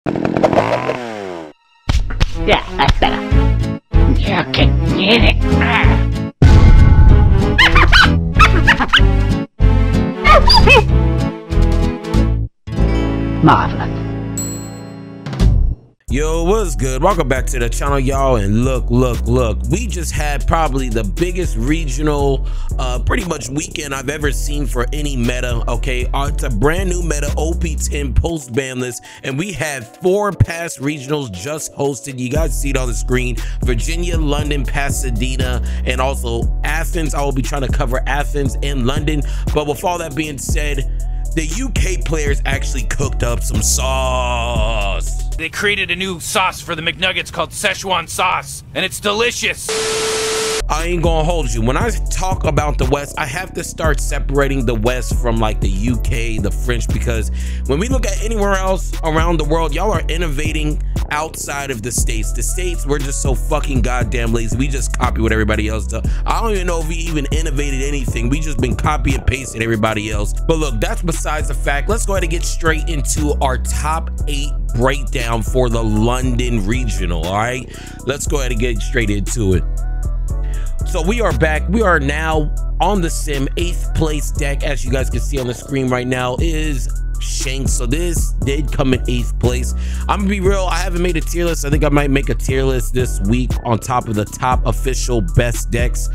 Yeah, that's better. You can get it. Marvelous. Yo, what's good? Welcome back to the channel, y'all. And look, we just had probably the biggest regional pretty much weekend I've ever seen for any meta. Okay, it's a brand new meta, OP10 post ban list, and we had 4 past regionals just hosted. You guys see it on the screen: Virginia, London, Pasadena, and also Athens. I will be trying to cover Athens and London. But with all that being said, the UK players actually cooked up some sauce. They created a new sauce for the McNuggets called Szechuan sauce, and it's delicious. I ain't gonna hold you. When I talk about the West, I have to start separating the West from like the UK, the French, because when we look at anywhere else around the world, y'all are innovating outside of the States. The States, we're just so fucking goddamn lazy. We just copy what everybody else does. I don't even know if we even innovated anything. We just been copy and pasting everybody else. But look, that's besides the fact. Let's go ahead and get straight into our top 8 breakdown for the London regional. All right, let's go ahead and get straight into it. So we are back. We are now on the sim. 8th place deck, as you guys can see on the screen right now, is Shanks. So this did come in 8th place. I'm gonna be real, I haven't made a tier list. I think I might make a tier list this week on top of the top official best decks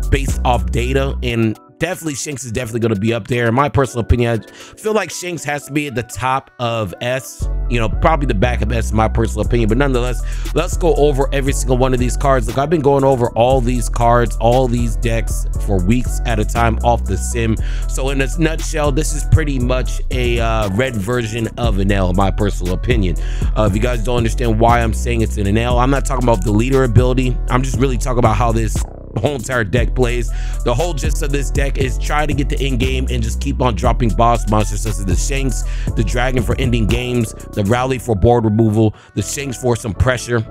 based off data, and definitely Shanks is definitely going to be up there. In my personal opinion, I feel like Shanks has to be at the top of S, you know, probably the back of S in my personal opinion. But nonetheless, let's go over every single one of these cards. Look, I've been going over all these cards, all these decks for weeks at a time off the sim. So in a nutshell, this is pretty much a red version of an L in my personal opinion. If you guys don't understand why I'm saying it's an L, I'm not talking about the leader ability. I'm just really talking about how this whole entire deck plays. The whole gist of this deck is try to get the end game and just keep on dropping boss monsters such as the Shanks, the Dragon for ending games, the Rally for board removal, the Shanks for some pressure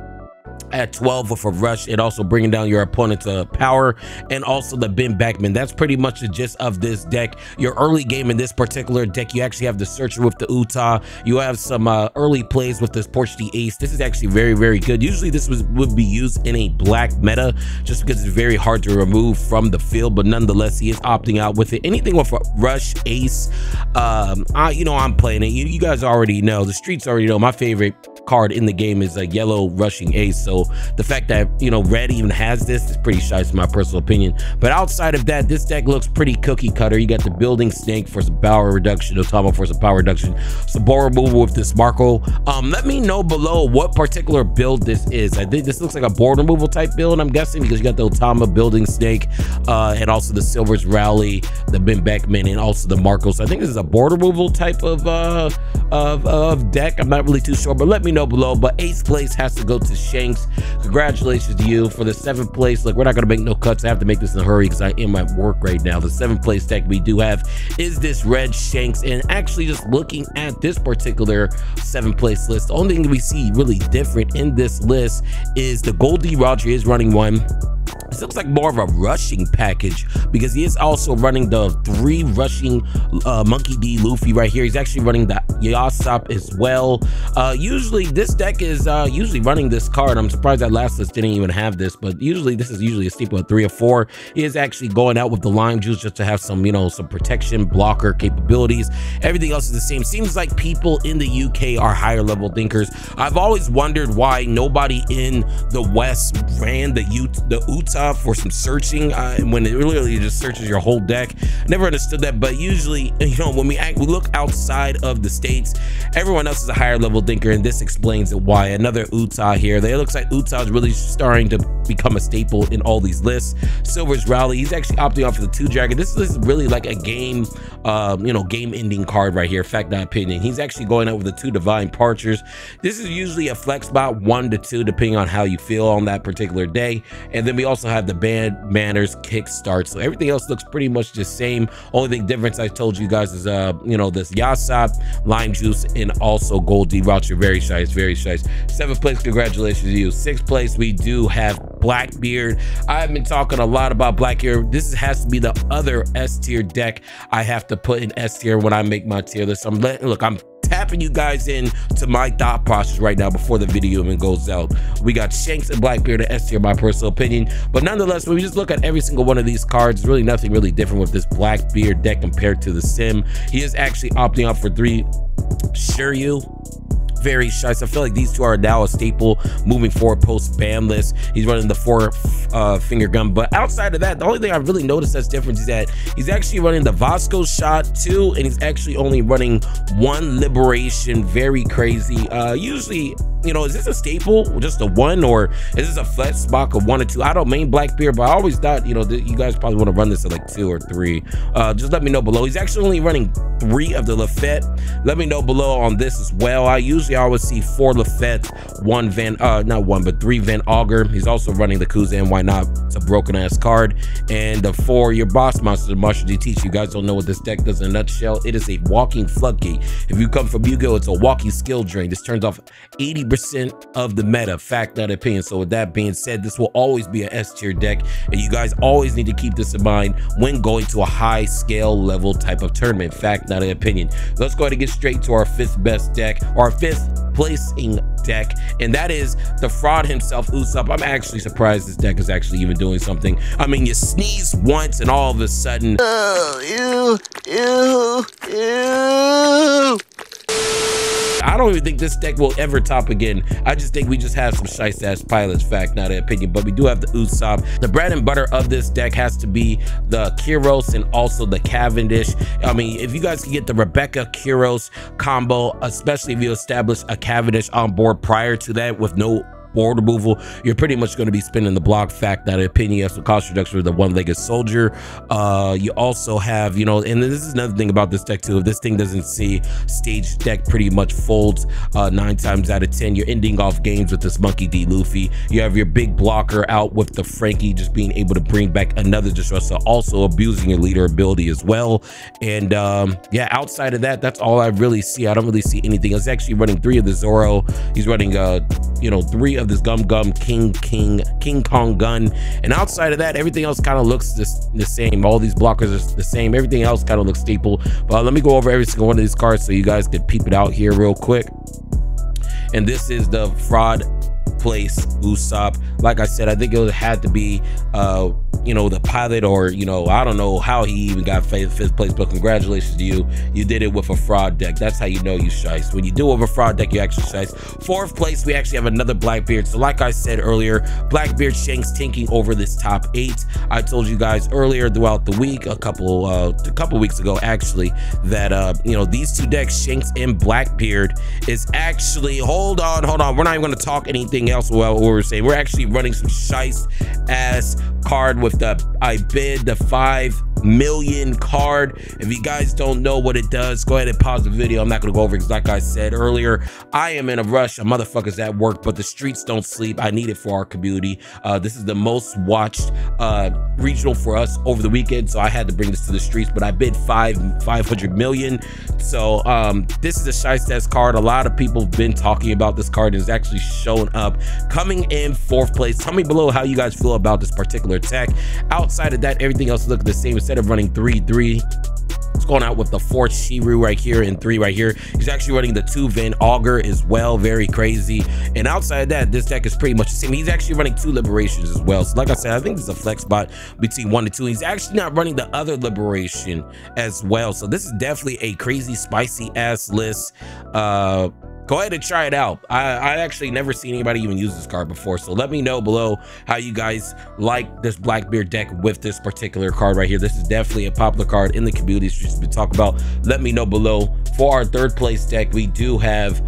at 12 with a rush, and also bringing down your opponent's power, and also the Ben Backman. That's pretty much the gist of this deck. Your early game in this particular deck, you actually have the Searcher with the Utah. You have some early plays with this Portuguese Ace. This is actually very, very good. Usually this would be used in a black meta just because it's very hard to remove from the field, but nonetheless, he is opting out with it. Anything with a Rush Ace, I'm playing it. You guys already know, the streets already know my favorite card in the game is a yellow rushing ace. So the fact that, you know, red even has this is pretty shy in my personal opinion. But outside of that, this deck looks pretty cookie cutter. You got the Building Snake for some power reduction, Otama for some power reduction, some ball removal with this Marco. Let me know below what particular build this is. I think this looks like a board removal type build, I'm guessing, because you got the Otama, Building Snake, and also the Silver's Rally, the Ben Beckman, and also the Marco. So I think this is a board removal type of deck. I'm not really too sure, but let me know below. But 8th place has to go to Shanks. Congratulations to you. For the 7th place, look, we're not going to make no cuts. I have to make this in a hurry because I am at work right now. The 7th place deck we do have is this red Shanks, and actually just looking at this particular 7th place list, the only thing we see really different in this list is the Goldie Roger is running one. This looks like more of a rushing package because he is also running the 3 rushing Monkey D Luffy right here. He's actually running the Yasop as well. Usually this deck is usually running this card. I'm surprised that last list didn't even have this, but usually this is usually a staple of 3 or 4. He is actually going out with the Lime Juice just to have some, you know, some protection blocker capabilities. Everything else is the same. Seems like people in the UK are higher level thinkers. I've always wondered why nobody in the West ran the Utah for some searching when it literally just searches your whole deck. Never understood that, but usually, you know, when we look outside of the States, everyone else is a higher level thinker, and this explains it why. Another Utah here. It looks like Utah is really starting to become a staple in all these lists. Silver's Rally, he's actually opting out for the 2 Dragon. This is really like a game, game ending card right here. Fact, not opinion. He's actually going out with the 2 Divine Parchers. This is usually a flex spot 1 to 2 depending on how you feel on that particular day. And then we also have the Bad Manners Kickstart. So everything else looks pretty much the same. Only thing difference I told you guys is this Yasop, Lime Juice, and also Goldie Roger. Very shy, very shy. 7th place, congratulations to you. 6th place, we do have Blackbeard. I've been talking a lot about Blackbeard. This has to be the other S tier deck I have to put in S tier when I make my tier list. I'm tapping you guys in to my thought process right now before the video even goes out. We got Shanks and Blackbeard at S tier, my personal opinion. But nonetheless, when we just look at every single one of these cards, really nothing really different with this Blackbeard deck compared to the Sim. He is actually opting out for 3 ญั우Ⱡ very shy. So I feel like these two are now a staple moving forward post ban list. He's running the 4 finger gun, but outside of that, the only thing I've really noticed that's different is that he's actually running the Vasco shot 2, and he's actually only running 1 liberation. Very crazy. Usually, you know, is this a staple, just a 1, or is this a flex spot of 1 or 2? I don't main Blackbeard, but I always thought, you know, you guys probably want to run this at like 2 or 3. Just let me know below. He's actually only running 3 of the Lafette. Let me know below on this as well. I always see 4 Lafette, 1 Van, not 1, but 3 Van Augur. He's also running the Kuzan, why not? It's a broken ass card. And the 4, your boss monster, the Marshall GT. You guys don't know what this deck does in a nutshell. It is a walking floodgate. If you come from Yu-Gi-Oh, it's a walking skill drain. This turns off 80% of the meta, fact, not opinion. So with that being said, this will always be an S tier deck, and you guys always need to keep this in mind when going to a high scale level type of tournament, fact, not an opinion. Let's go ahead and get straight to our 5th best deck, our 5th placing deck, and that is the fraud himself, Usopp. I'm actually surprised this deck is actually even doing something. I mean, you sneeze once and all of a sudden, I don't even think this deck will ever top again. I just think we just have some shice ass pilots, fact, not an opinion. But we do have the Usopp. The bread and butter of this deck has to be the Kyros and also the Cavendish. I mean, if you guys can get the Rebecca Kyros combo, especially if you establish a Cavendish on board prior to that with no board removal, you're pretty much going to be spinning the block, fact, not an opinion. You have some cost reduction with the 1-legged soldier. You also have, you know, and this is another thing about this deck too, if this thing doesn't see stage, deck pretty much folds 9 times out of 10. You're ending off games with this Monkey D. Luffy. You have your big blocker out with the Frankie, just being able to bring back another disruptor, also abusing your leader ability as well. And yeah, outside of that, that's all I really see. I don't really see anything. He's actually running 3 of the Zoro. He's running you know, 3 of this King Kong gun, and outside of that, everything else kind of looks the same. All these blockers are the same. Everything else kind of looks staple. But let me go over every single one of these cards so you guys can peep it out here real quick. And this is the fraud place Usopp. Like I said, I think it had to be you know, the pilot, or, you know, I don't know how he even got 5th place, but congratulations to you. You did it with a fraud deck. That's how you know you shice. When you do it with a fraud deck, you actually shice. 4th place, we actually have another Blackbeard. So like I said earlier, Blackbeard Shanks tanking over this top 8. I told you guys earlier throughout the week, a couple weeks ago actually, that you know, these 2 decks, Shanks and Blackbeard, is actually, hold on, we're not even going to talk anything else about what we're saying. We're actually running some shice ass card with the I bid the 5 million card. If you guys don't know what it does, go ahead and pause the video. I'm not gonna go over it because, like I said earlier, I am in a rush. Motherfuckers at work, but the streets don't sleep. I need it for our community. This is the most watched regional for us over the weekend, so I had to bring this to the streets. But I bid 500 million. So this is a shice test card. A lot of people have been talking about this card, and it's actually shown up coming in 4th place. Tell me below how you guys feel about this particular tech. Outside of that, everything else looks the same. Instead of running 3-3, it's going out with the 4 Shiru right here and 3 right here. He's actually running the 2 Van Augur as well. Very crazy. And outside of that, this deck is pretty much the same. He's actually running 2 Liberations as well. So like I said, I think this is a flex spot between 1 and 2. He's actually not running the other Liberation as well. So this is definitely a crazy, spicy ass list. Go ahead and try it out. I actually never seen anybody even use this card before, so let me know below how you guys like this Blackbeard deck with this particular card right here. This is definitely a popular card in the community streets to talk about. Let me know below. For our 3rd place deck, we do have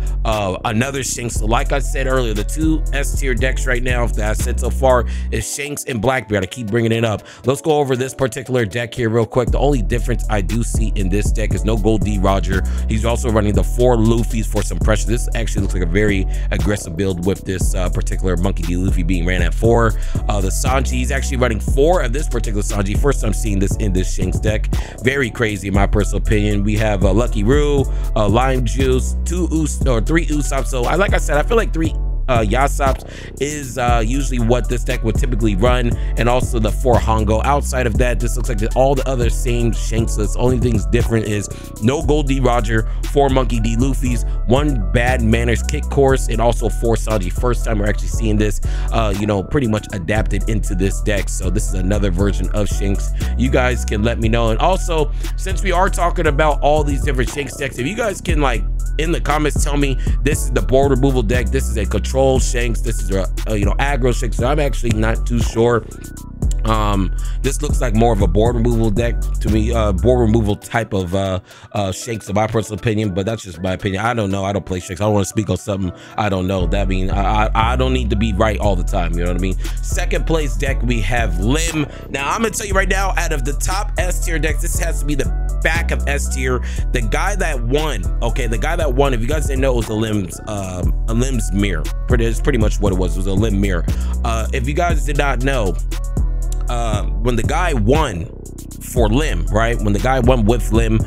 another Shanks. So like I said earlier, the 2 S tier decks right now that I said so far is Shanks and Blackbeard. I keep bringing it up. Let's go over this particular deck here real quick. The only difference I do see in this deck is no Gold D Roger. He's also running the 4 Luffys for some pressure. This actually looks like a very aggressive build with this particular Monkey D. Luffy being ran at 4. The Sanji, he's actually running 4 of this particular Sanji. First time seeing this in this Shanks deck. Very crazy in my personal opinion. We have Lucky Roo, Lime Juice, 3 Usopp. So like I said, I feel like 3 ǀu:̈ is usually what this deck would typically run, and also the 4 Hongo. Outside of that, this looks like all the other same Shanks lists. Only things different is no Gold D Roger, 4 Monkey D Luffy's, 1 Bad Manners Kick Course, and also 4 Sanji. First time we're actually seeing this, you know, pretty much adapted into this deck. So this is another version of Shanks. You guys can let me know. And also, since we are talking about all these different Shanks decks, if you guys can, like, in the comments tell me this is the board removal deck, this is a control Shanks, this is a you know, aggro Shanks. So I'm actually not too sure. This looks like more of a board removal deck to me, board removal type of Shanks in my personal opinion, but that's just my opinion. I don't know, I don't play Shanks. I don't want to speak on something I don't know. That mean I don't need to be right all the time, you know what I mean? Second place deck, we have Lim. Now I'm gonna tell you right now, out of the top S tier decks, this has to be the back of S tier. The guy that won, okay, the guy that won, if you guys didn't know, it was a Lim's mirror. It's pretty much what it was. It was a Lim mirror. If you guys did not know, when the guy won for Lim, right, when the guy won with Lim,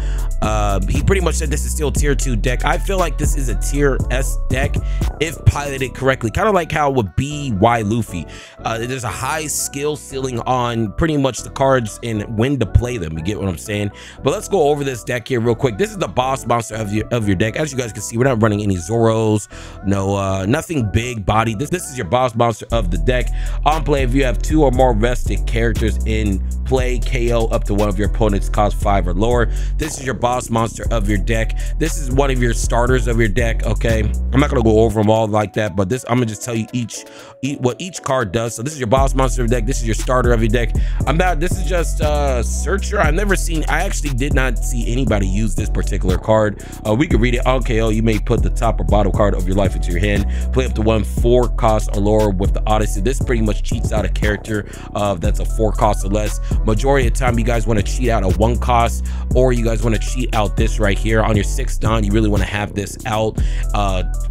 he pretty much said this is still tier 2 deck. I feel like this is a tier S deck if piloted correctly, kind of like how it would be Y Luffy. There's a high skill ceiling on pretty much the cards and when to play them, you get what I'm saying? But let's go over this deck here real quick. This is the boss monster of your deck. As you guys can see, we're not running any Zoros, no nothing big body. This is your boss monster of the deck. On play, if you have 2 or more rested characters in play, KO up to one of your opponents, cost 5 or lower. This is your boss monster of your deck. This is one of your starters of your deck, okay? I'm not gonna go over them all like that, but this, I'm gonna just tell you what each card does. So this is your boss monster of your deck. This is your starter of your deck. This is just Searcher. I actually did not see anybody use this particular card. We could read it. On KO, you may put the top or bottom card of your life into your hand. Play up to 1 4 cost or lower with the Odyssey. This pretty much cheats out a character that's a 4 cost or less. Majority of the time, you guys want to cheat out a 1 cost, or you guys want to cheat out this right here on your 6th dawn. You really want to have this out.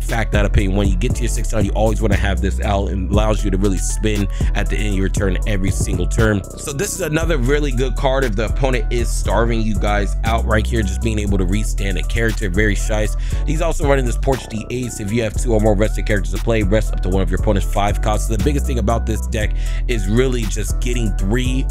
Fact, that opinion, when you get to your 6th dawn, you always want to have this out, and allows you to really spin at the end of your turn every single turn. So this is another really good card if the opponent is starving you guys out right here, just being able to restand a character. Very shice. He's also running this Portuguese Ace. If you have 2 or more rested characters to play, rest up to one of your opponent's 5 costs. So the biggest thing about this deck is really just getting 3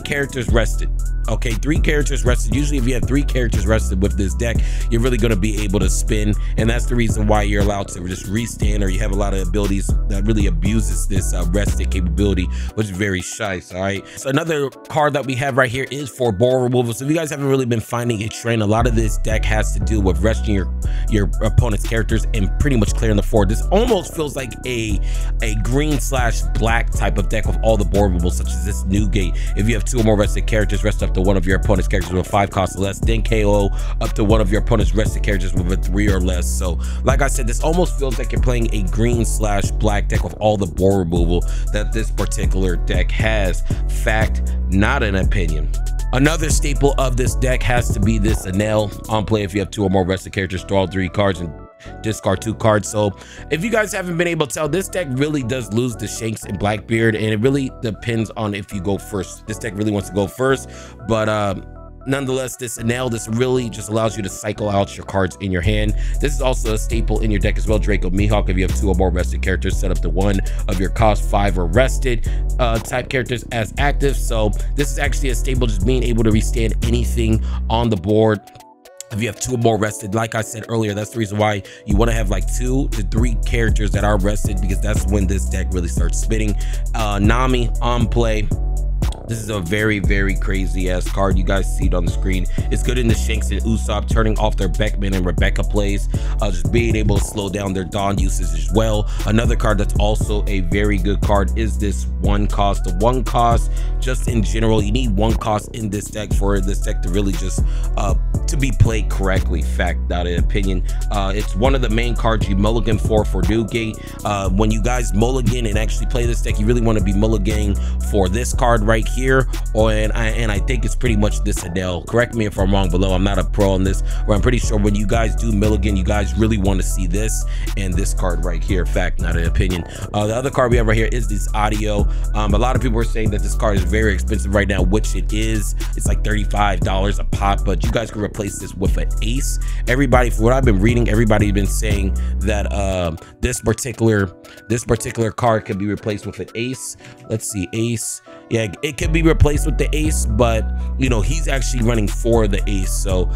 characters rested. Okay, 3 characters rested. Usually if you have 3 characters rested with this deck, you're really going to be able to spin, and that's the reason why you're allowed to just restand, or you have a lot of abilities that really abuses this rested capability, which is very shice. All right, so another card that we have right here is for board removal. So if you guys haven't really been finding a trend, a lot of this deck has to do with resting your opponent's characters and pretty much clearing the board. This almost feels like a green/black type of deck with all the board removals, such as this Newgate. If you have 2 or more rested characters, rest up to one of your opponent's characters with 5 costs or less, then KO up to one of your opponent's rested characters with a 3 or less. So like I said, this almost feels like you're playing a green/black deck with all the board removal that this particular deck has. Fact, not an opinion. Another staple of this deck has to be this Enel. On play, if you have 2 or more rested characters, draw 3 cards and discard 2 cards. So if you guys haven't been able to tell, this deck really does lose to Shanks and Blackbeard, and it really depends on if you go first. This deck really wants to go first, but nonetheless, this Enel, this really just allows you to cycle out your cards in your hand. This is also a staple in your deck as well. Draco Mihawk, if you have 2 or more rested characters, set up to 1 of your cost 5 or rested type characters as active. So this is actually a staple, just being able to restand anything on the board. If you have 2 or more rested, like I said earlier, that's the reason why you want to have like 2 to 3 characters that are rested, because that's when this deck really starts spinning. Nami on play. This is a very, very crazy ass card. You guys see it on the screen. It's good in the Shanks and Usopp, turning off their Beckman and Rebecca plays, just being able to slow down their Dawn usage as well. Another card that's also a very good card is this 1 cost. The 1 cost, just in general, you need 1 cost in this deck for this deck to really just to be played correctly. Fact, not an opinion. It's one of the main cards you mulligan for Newgate. When you guys mulligan and actually play this deck, you really want to be mulliganing for this card right here. here, and I think it's pretty much this Adele. Correct me if I'm wrong below. I'm not a pro on this, but I'm pretty sure when you guys do Milligan, you guys really want to see this and this card right here. Fact, not an opinion. The other card we have right here is this audio. A lot of people are saying that this card is very expensive right now, which it is. It's like $35 a pop, but you guys can replace this with an ace. Everybody, from what I've been reading, everybody's been saying that this particular card can be replaced with an ace. Let's see, ace. Yeah, it could be replaced with the ace, but you know, he's actually running for the ace. So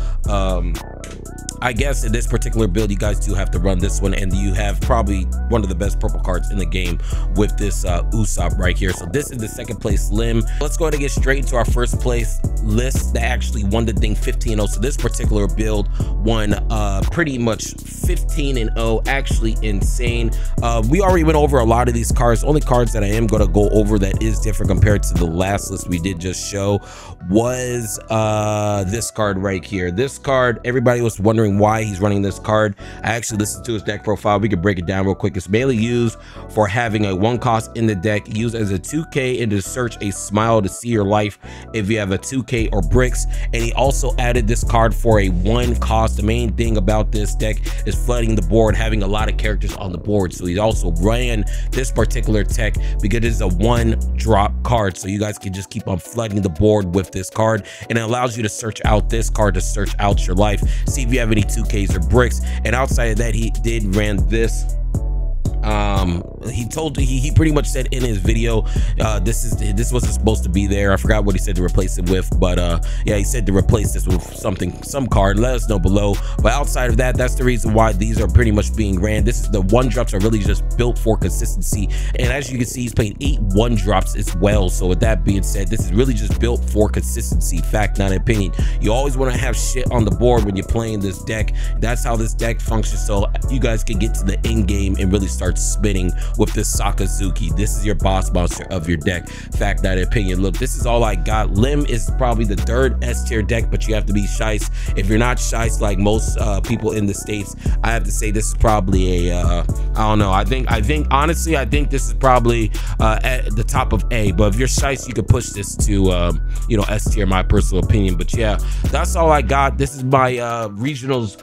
I guess in this particular build, you guys do have to run this one, and you have probably one of the best purple cards in the game with this Usopp right here. So this is the second place limb. Let's go ahead and get straight into our first place list that actually won the thing 15-0. So this particular build won pretty much 15-0, actually insane. We already went over a lot of these cards. Only cards that I am going to go over that is different compared to the last list we did just show was this card right here. This card, everybody was wondering why he's running this card. I actually listened to his deck profile. We can break it down real quick. It's mainly used for having a 1 cost in the deck, used as a 2K and to search a smile to see your life if you have a 2K or bricks. And he also added this card for a 1 cost. The main thing about this deck is flooding the board, having a lot of characters on the board. So he also ran this particular tech because it's a 1-drop card, so you guys can just keep on flooding the board with this card, and it allows you to search out this card to search out your life, see if you have any 2Ks or bricks. And outside of that, he did ran this. He pretty much said in his video, this wasn't supposed to be there. I forgot what he said to replace it with, but yeah, he said to replace this with some card. Let us know below. But outside of that, that's the reason why these are pretty much being ran. This is the 1-drops are really just built for consistency, and as you can see, he's playing 8 1-drops as well. So with that being said, this is really just built for consistency. Fact, not opinion. You always want to have shit on the board when you're playing this deck. That's how this deck functions, so you guys can get to the end game and really start spinning with this Sakazuki. This is your boss monster of your deck. Fact, not opinion. Look, this is all I got. Lim is probably the 3rd S tier deck, but you have to be shice. If you're not shice like most people in the States, I have to say this is probably a I don't know. I think honestly, I think this is probably at the top of A, but if you're shice, you could push this to you know, S tier, my personal opinion. But yeah, that's all I got. This is my regionals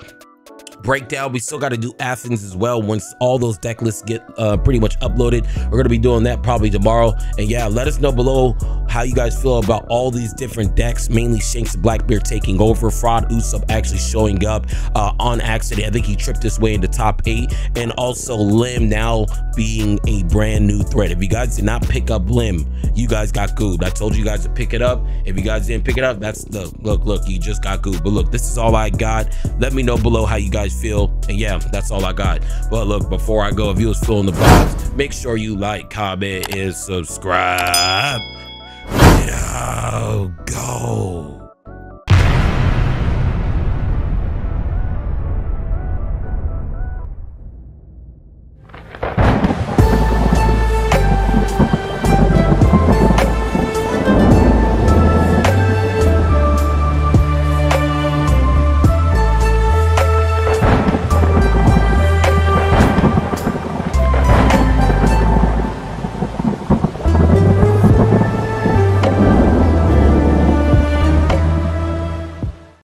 breakdown. We still got to do Athens as well once all those deck lists get pretty much uploaded. We're going to be doing that probably tomorrow. And yeah, let us know below how you guys feel about all these different decks, mainly Shanks and Blackbeard taking over, Fraud Usopp actually showing up on accident. I think he tripped his way into top 8, and also Lim now being a brand new threat. If you guys did not pick up Lim, you guys got gooed. I told you guys to pick it up. If you guys didn't pick it up, that's the look, you just got gooed. But look, this is all I got. Let me know below how you guys feel, and yeah, that's all I got. But look, before I go, if you was feeling the vibes, make sure you like, comment, and subscribe. Yo, go.